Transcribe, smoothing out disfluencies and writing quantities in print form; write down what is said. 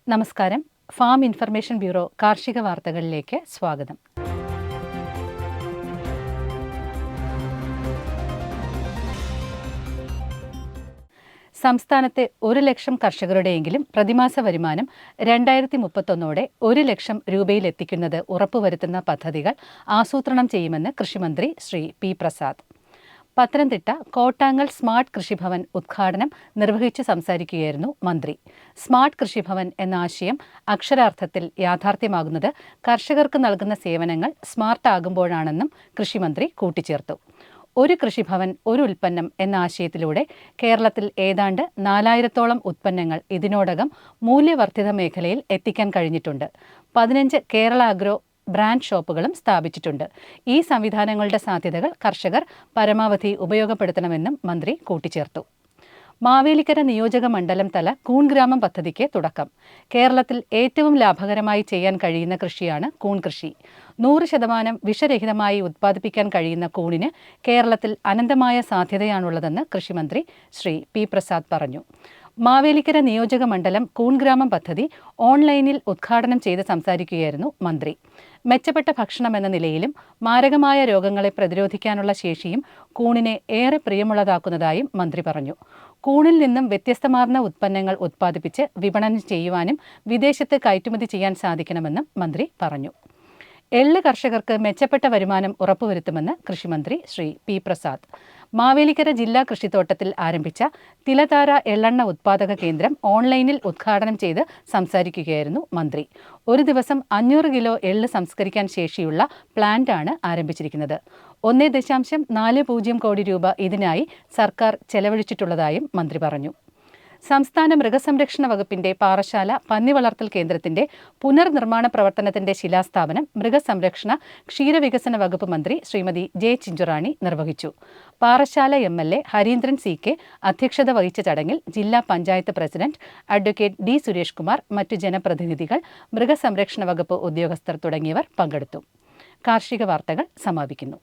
നമസ്കാരം. Farm information bureau കാർഷിക വാർത്തകളിലേക്ക് സ്വാഗതം. സംസ്ഥാനത്തെ 1 ലക്ഷം കർഷകരുടെയെങ്കിലും പ്രതിമാസ വരുമാനം 2031 1 ലക്ഷം രൂപയിലെത്തിക്കുന്നത് ഉറപ്പുവരുത്തുന്ന പദ്ധതികൾ ആസൂത്രണം ചെയ്യുമെന്ന് കൃഷിമന്ത്രി ശ്രീ പി പ്രസാദ്. പത്തനംതിട്ട കോട്ടാങ്ങൽ സ്മാർട്ട് കൃഷിഭവൻ ഉദ്ഘാടനം നിർവഹിച്ച് സംസാരിക്കുകയായിരുന്നു മന്ത്രി. സ്മാർട്ട് കൃഷിഭവൻ എന്ന ആശയം അക്ഷരാർത്ഥത്തിൽ യാഥാർത്ഥ്യമാകുന്നത് കർഷകർക്ക് നൽകുന്ന സേവനങ്ങൾ സ്മാർട്ടാകുമ്പോഴാണെന്നും കൃഷിമന്ത്രി കൂട്ടിച്ചേർത്തു. ഒരു കൃഷിഭവൻ ഒരു ഉൽപ്പന്നം എന്ന ആശയത്തിലൂടെ കേരളത്തിൽ ഏതാണ്ട് 4000-ഓളം ഉൽപ്പന്നങ്ങൾ ഇതിനോടകം മൂല്യവർദ്ധിത മേഖലയിൽ എത്തിക്കാൻ കഴിഞ്ഞിട്ടുണ്ട്. 15 കേരള അഗ്രോ ബ്രാൻഡ് ഷോപ്പുകളും സ്ഥാപിച്ചിട്ടുണ്ട്. ഈ സംവിധാനങ്ങളുടെ സാധ്യതകൾ കർഷകർ പരമാവധി ഉപയോഗപ്പെടുത്തണമെന്നും മന്ത്രി കൂട്ടിച്ചേർത്തു. മാവേലിക്കര നിയോജക മണ്ഡലം തല കൂൺ ഗ്രാമം പദ്ധതിക്ക് തുടക്കം. കേരളത്തിൽ ഏറ്റവും ലാഭകരമായി ചെയ്യാൻ കഴിയുന്ന കൃഷിയാണ് കൂൺ കൃഷി. 100% വിഷരഹിതമായി ഉത്പാദിപ്പിക്കാൻ കഴിയുന്ന കൂണിന് കേരളത്തിൽ അനന്തമായ സാധ്യതയാണുള്ളതെന്ന് കൃഷിമന്ത്രി ശ്രീ പി പ്രസാദ് പറഞ്ഞു. മാവേലിക്കര നിയോജക മണ്ഡലം കൂൺ ഗ്രാമം പദ്ധതി ഓൺലൈനിൽ ഉദ്ഘാടനം ചെയ്ത് സംസാരിക്കുകയായിരുന്നു മന്ത്രി. മെച്ചപ്പെട്ട ഭക്ഷണം എന്ന നിലയിലും മാരകമായ രോഗങ്ങളെ പ്രതിരോധിക്കാനുള്ള ശേഷിയും കൂണിനെ ഏറെ പ്രിയമുള്ളതാക്കുന്നതായും മന്ത്രി പറഞ്ഞു. കൂണിൽ നിന്നും വ്യത്യസ്തമാർന്ന ഉൽപ്പന്നങ്ങൾ ഉത്പാദിപ്പിച്ച് വിപണനം ചെയ്യുവാനും വിദേശത്ത് കയറ്റുമതി ചെയ്യാൻ സാധിക്കണമെന്നും മന്ത്രി പറഞ്ഞു. എള്ള് കർഷകർക്ക് മെച്ചപ്പെട്ട വരുമാനം ഉറപ്പുവരുത്തുമെന്ന് കൃഷിമന്ത്രി ശ്രീ പി പ്രസാദ്. മാവേലിക്കര ജില്ലാ കൃഷിത്തോട്ടത്തിൽ ആരംഭിച്ച തിലധാര എള്ളെണ്ണ ഉത്പാദക കേന്ദ്രം ഓൺലൈനിൽ ഉദ്ഘാടനം ചെയ്ത് സംസാരിക്കുകയായിരുന്നു മന്ത്രി. ഒരു ദിവസം 500 കിലോ എള്ള് സംസ്കരിക്കാൻ ശേഷിയുള്ള പ്ലാന്റാണ് ആരംഭിച്ചിരിക്കുന്നത്. 1.40 കോടി രൂപ ഇതിനായി സർക്കാർ ചെലവഴിച്ചിട്ടുള്ളതായും മന്ത്രി പറഞ്ഞു. സംസ്ഥാന മൃഗസംരക്ഷണ വകുപ്പിന്റെ പാറശാല പന്നിവളർത്തൽ കേന്ദ്രത്തിന്റെ പുനർനിർമ്മാണ പ്രവർത്തനത്തിന്റെ ശിലാസ്ഥാപനം മൃഗസംരക്ഷണ ക്ഷീരവികസന വകുപ്പ് മന്ത്രി ശ്രീമതി ജെ ചിഞ്ചുറാണി നിർവഹിച്ചു. പാറശാല MLA ഹരീന്ദ്രൻ CK അധ്യക്ഷത വഹിച്ച ചടങ്ങിൽ ജില്ലാ panchayat president advocate D Suresh Kumar, മറ്റു ജനപ്രതിനിധികൾ, മൃഗസംരക്ഷണ വകുപ്പ് ഉദ്യോഗസ്ഥർ തുടങ്ങിയവർ പങ്കെടുത്തു. കാർഷിക വാർത്തകൾ സമാപിക്കുന്നു.